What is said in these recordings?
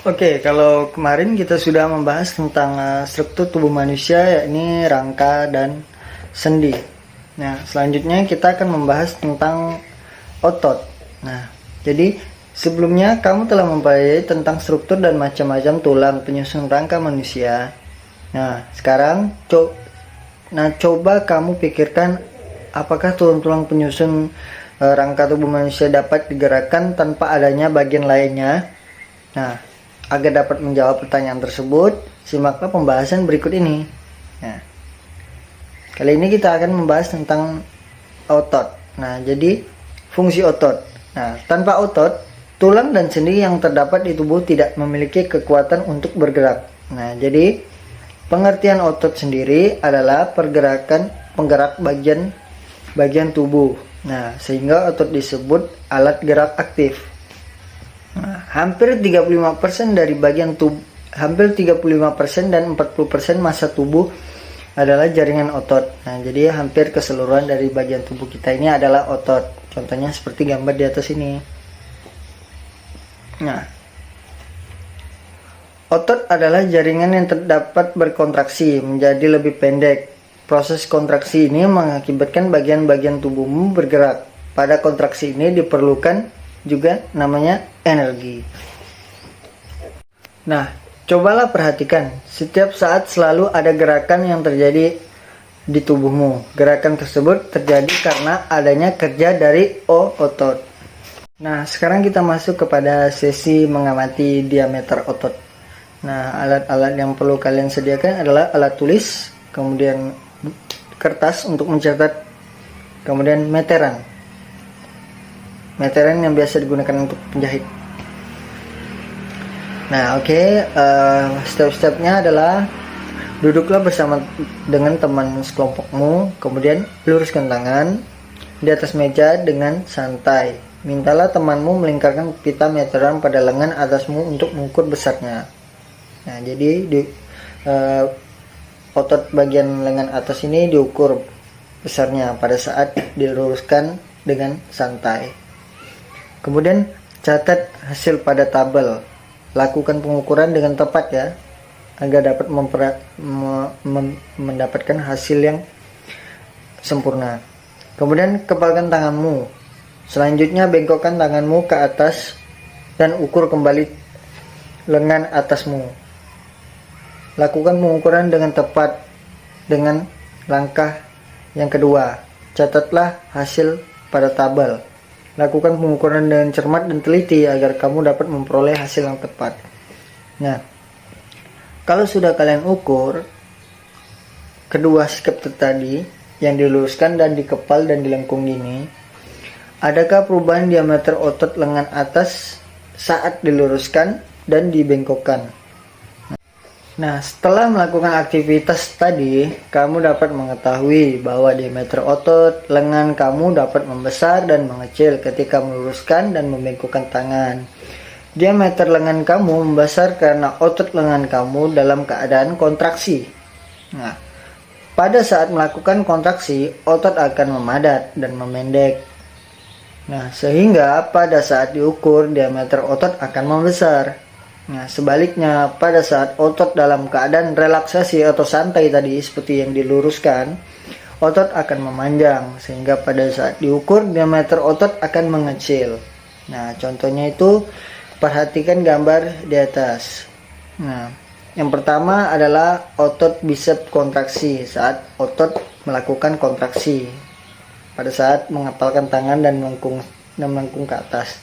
Oke, kalau kemarin kita sudah membahas tentang struktur tubuh manusia, yakni rangka dan sendi. Nah, selanjutnya kita akan membahas tentang otot. Nah, jadi sebelumnya kamu telah mempelajari tentang struktur dan macam-macam tulang penyusun rangka manusia. Nah, sekarang coba kamu pikirkan apakah tulang-tulang penyusun rangka tubuh manusia dapat digerakkan tanpa adanya bagian lainnya. Nah, agar dapat menjawab pertanyaan tersebut, simaklah pembahasan berikut ini. Nah, kali ini kita akan membahas tentang otot. Nah, jadi fungsi otot. Nah, tanpa otot, tulang dan sendi yang terdapat di tubuh tidak memiliki kekuatan untuk bergerak. Nah, jadi pengertian otot sendiri adalah penggerak bagian tubuh. Nah, sehingga otot disebut alat gerak aktif. Nah, hampir 35% dari bagian tubuh, hampir 35% dan 40% massa tubuh adalah jaringan otot. Nah, jadi hampir keseluruhan dari bagian tubuh kita ini adalah otot. Contohnya seperti gambar di atas ini. Nah, otot adalah jaringan yang terdapat berkontraksi menjadi lebih pendek. Proses kontraksi ini mengakibatkan bagian-bagian tubuhmu bergerak. Pada kontraksi ini diperlukan juga namanya energi. Nah, cobalah perhatikan, setiap saat selalu ada gerakan yang terjadi di tubuhmu. Gerakan tersebut terjadi karena adanya kerja dari otot. Nah, sekarang kita masuk kepada sesi mengamati diameter otot. Nah, alat-alat yang perlu kalian sediakan adalah alat tulis, kemudian kertas untuk mencatat, kemudian meteran yang biasa digunakan untuk penjahit. Nah, step-stepnya adalah duduklah bersama dengan teman sekelompokmu, kemudian luruskan tangan di atas meja dengan santai. Mintalah temanmu melingkarkan pita meteran pada lengan atasmu untuk mengukur besarnya. Nah, jadi otot bagian lengan atas ini diukur besarnya pada saat diluruskan dengan santai. Kemudian catat hasil pada tabel. Lakukan pengukuran dengan tepat ya, agar dapat mendapatkan hasil yang sempurna. Kemudian kepalkan tanganmu. Selanjutnya bengkokkan tanganmu ke atas dan ukur kembali lengan atasmu. Lakukan pengukuran dengan tepat dengan langkah yang kedua. Catatlah hasil pada tabel. Lakukan pengukuran dengan cermat dan teliti agar kamu dapat memperoleh hasil yang tepat. Nah, kalau sudah kalian ukur kedua sikap tadi yang diluruskan dan dikepal dan dilengkung ini, adakah perubahan diameter otot lengan atas saat diluruskan dan dibengkokkan? Nah, setelah melakukan aktivitas tadi, kamu dapat mengetahui bahwa diameter otot lengan kamu dapat membesar dan mengecil ketika meluruskan dan membengkokkan tangan. Diameter lengan kamu membesar karena otot lengan kamu dalam keadaan kontraksi. Nah, pada saat melakukan kontraksi, otot akan memadat dan memendek. Nah, sehingga pada saat diukur, diameter otot akan membesar. Nah, sebaliknya, pada saat otot dalam keadaan relaksasi atau santai tadi seperti yang diluruskan, otot akan memanjang, sehingga pada saat diukur diameter otot akan mengecil. Nah, contohnya itu, perhatikan gambar di atas. Nah, yang pertama adalah otot bisep kontraksi saat otot melakukan kontraksi pada saat mengepalkan tangan dan melengkung ke atas.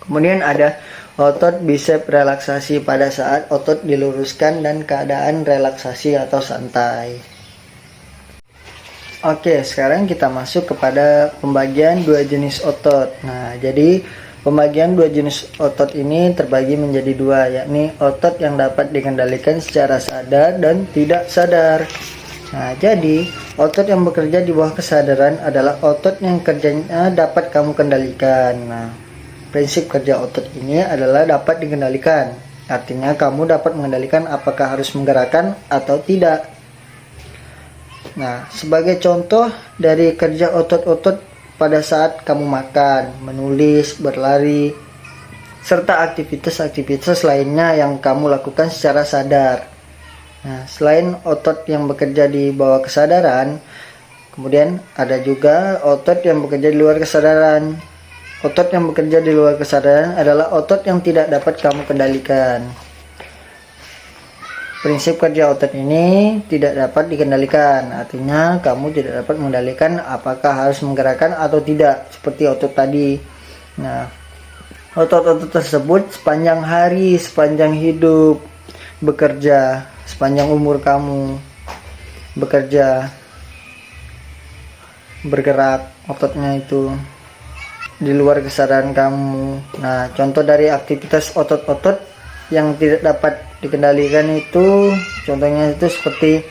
Kemudian ada otot bisep relaksasi pada saat otot diluruskan dan keadaan relaksasi atau santai. Oke, sekarang kita masuk kepada pembagian dua jenis otot. Nah, jadi pembagian dua jenis otot ini terbagi menjadi dua, yakni otot yang dapat dikendalikan secara sadar dan tidak sadar. Nah, jadi otot yang bekerja di bawah kesadaran adalah otot yang kerjanya dapat kamu kendalikan. Nah, prinsip kerja otot ini adalah dapat dikendalikan. Artinya kamu dapat mengendalikan apakah harus menggerakkan atau tidak. Nah, sebagai contoh dari kerja otot-otot pada saat kamu makan, menulis, berlari, serta aktivitas-aktivitas lainnya yang kamu lakukan secara sadar. Nah, selain otot yang bekerja di bawah kesadaran, kemudian ada juga otot yang bekerja di luar kesadaran. Otot yang bekerja di luar kesadaran adalah otot yang tidak dapat kamu kendalikan. Prinsip kerja otot ini tidak dapat dikendalikan, artinya kamu tidak dapat mengendalikan apakah harus menggerakkan atau tidak, seperti otot tadi. Nah, otot-otot tersebut sepanjang hari, sepanjang hidup, bekerja, sepanjang umur kamu, bekerja, bergerak, ototnya itu di luar kesadaran kamu. Nah, contoh dari aktivitas otot-otot yang tidak dapat dikendalikan itu, contohnya itu seperti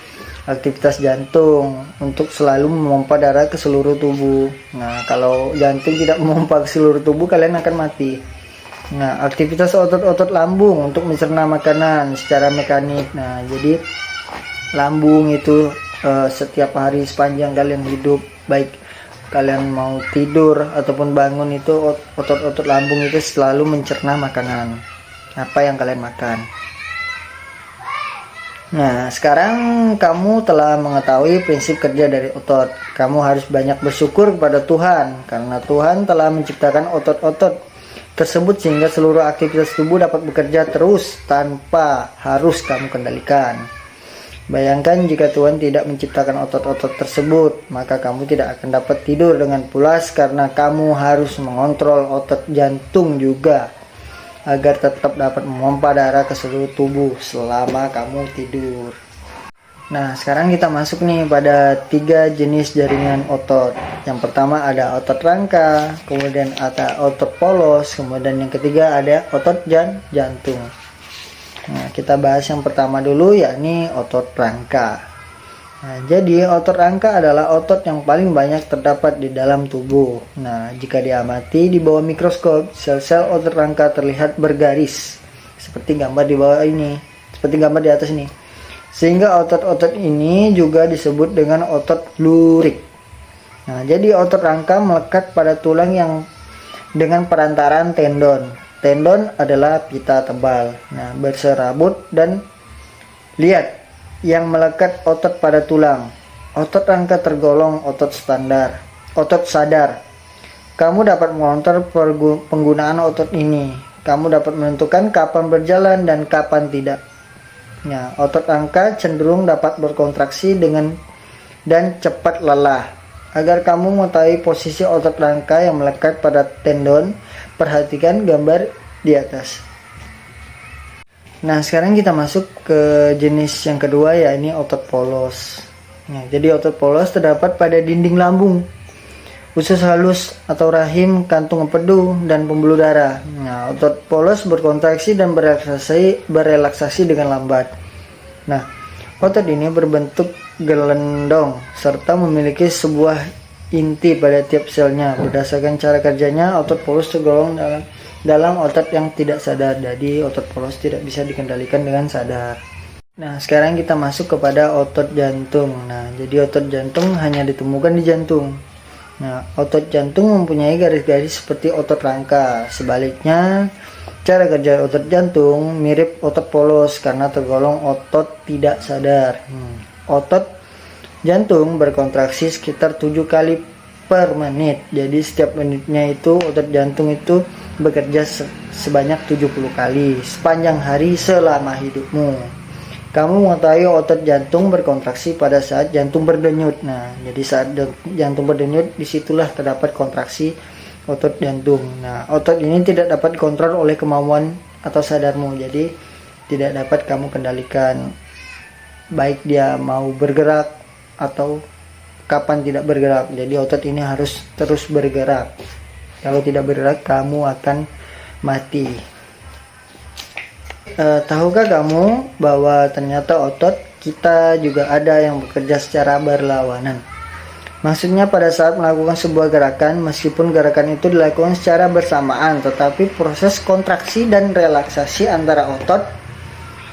aktivitas jantung untuk selalu memompa darah ke seluruh tubuh. Nah, kalau jantung tidak memompa ke seluruh tubuh, kalian akan mati. Nah, aktivitas otot-otot lambung untuk mencerna makanan secara mekanik. Nah, jadi lambung itu setiap hari sepanjang kalian hidup, baik kalian mau tidur ataupun bangun, itu otot-otot lambung itu selalu mencerna makanan apa yang kalian makan. Nah, sekarang kamu telah mengetahui prinsip kerja dari otot. Kamu harus banyak bersyukur kepada Tuhan, karena Tuhan telah menciptakan otot-otot tersebut sehingga seluruh aktivitas tubuh dapat bekerja terus tanpa harus kamu kendalikan. Bayangkan jika Tuhan tidak menciptakan otot-otot tersebut, maka kamu tidak akan dapat tidur dengan pulas karena kamu harus mengontrol otot jantung juga agar tetap dapat memompa darah ke seluruh tubuh selama kamu tidur. Nah, sekarang kita masuk nih pada 3 jenis jaringan otot. Yang pertama ada otot rangka, kemudian ada otot polos, kemudian yang ketiga ada otot jantung. Nah, kita bahas yang pertama dulu, yakni otot rangka. Nah, jadi otot rangka adalah otot yang paling banyak terdapat di dalam tubuh. Nah, jika diamati di bawah mikroskop, sel-sel otot rangka terlihat bergaris seperti gambar di bawah ini, seperti gambar di atas ini. Sehingga otot-otot ini juga disebut dengan otot lurik. Nah, jadi otot rangka melekat pada tulang yang dengan perantaran tendon. Tendon adalah pita tebal. Nah, berserabut dan lihat yang melekat otot pada tulang. Otot rangka tergolong otot standar, otot sadar. Kamu dapat mengontrol penggunaan otot ini. Kamu dapat menentukan kapan berjalan dan kapan tidak. Nah, otot rangka cenderung dapat berkontraksi dan cepat lelah. Agar kamu mengetahui posisi otot rangka yang melekat pada tendon, perhatikan gambar di atas. Nah, sekarang kita masuk ke jenis yang kedua, yakni otot polos. Nah, jadi otot polos terdapat pada dinding lambung, usus halus atau rahim, kantung empedu, dan pembuluh darah. Nah, otot polos berkontraksi dan berelaksasi dengan lambat. Nah, otot ini berbentuk gelendong serta memiliki sebuah inti pada tiap selnya. Berdasarkan cara kerjanya, otot polos tergolong dalam otot yang tidak sadar. Jadi otot polos tidak bisa dikendalikan dengan sadar. Nah, sekarang kita masuk kepada otot jantung. Nah, jadi otot jantung hanya ditemukan di jantung. Nah, otot jantung mempunyai garis-garis seperti otot rangka. Sebaliknya, cara kerja otot jantung mirip otot polos karena tergolong otot tidak sadar. Otot jantung berkontraksi sekitar 7 kali per menit. Jadi setiap menitnya itu otot jantung itu bekerja sebanyak 70 kali sepanjang hari selama hidupmu. Kamu mengetahui otot jantung berkontraksi pada saat jantung berdenyut. Nah, jadi saat jantung berdenyut, disitulah terdapat kontraksi otot jantung. Nah, otot ini tidak dapat dikontrol oleh kemauan atau sadarmu. Jadi tidak dapat kamu kendalikan, baik dia mau bergerak atau kapan tidak bergerak. Jadi otot ini harus terus bergerak. Kalau tidak bergerak, kamu akan mati. Tahukah kamu bahwa ternyata otot kita juga ada yang bekerja secara berlawanan? Maksudnya pada saat melakukan sebuah gerakan, meskipun gerakan itu dilakukan secara bersamaan, tetapi proses kontraksi dan relaksasi antara otot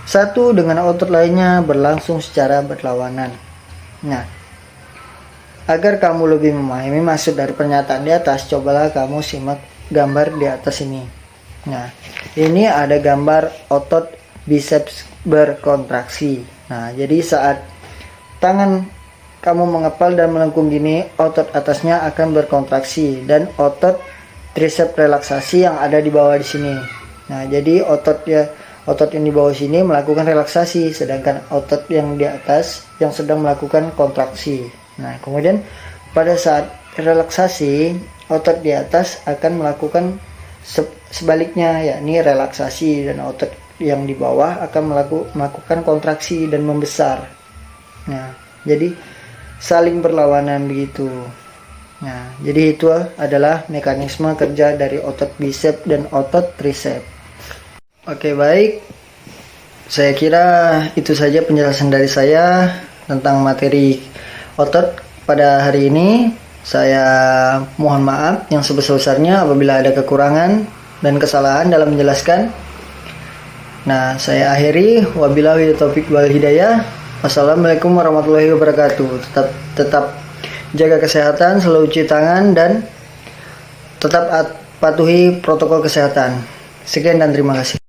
satu dengan otot lainnya berlangsung secara berlawanan. Nah, agar kamu lebih memahami maksud dari pernyataan di atas, cobalah kamu simak gambar di atas ini. Nah, ini ada gambar otot biceps berkontraksi. Nah, jadi saat tangan kamu mengepal dan melengkung gini, otot atasnya akan berkontraksi dan otot triceps relaksasi yang ada di bawah di sini. Nah, jadi otot yang di bawah sini melakukan relaksasi, sedangkan otot yang di atas yang sedang melakukan kontraksi. Nah, kemudian pada saat relaksasi, otot di atas akan melakukan sebaliknya, yakni relaksasi, dan otot yang di bawah akan melakukan kontraksi dan membesar. Nah, jadi saling berlawanan begitu. Nah, jadi itu adalah mekanisme kerja dari otot bicep dan otot tricep. Oke, baik. Saya kira itu saja penjelasan dari saya tentang materi otot pada hari ini. Saya mohon maaf yang sebesar-besarnya apabila ada kekurangan dan kesalahan dalam menjelaskan. Nah, saya akhiri, wabillahi taufiq wal hidayah. Wassalamualaikum warahmatullahi wabarakatuh. Tetap jaga kesehatan, selalu cuci tangan, dan tetap patuhi protokol kesehatan. Sekian dan terima kasih.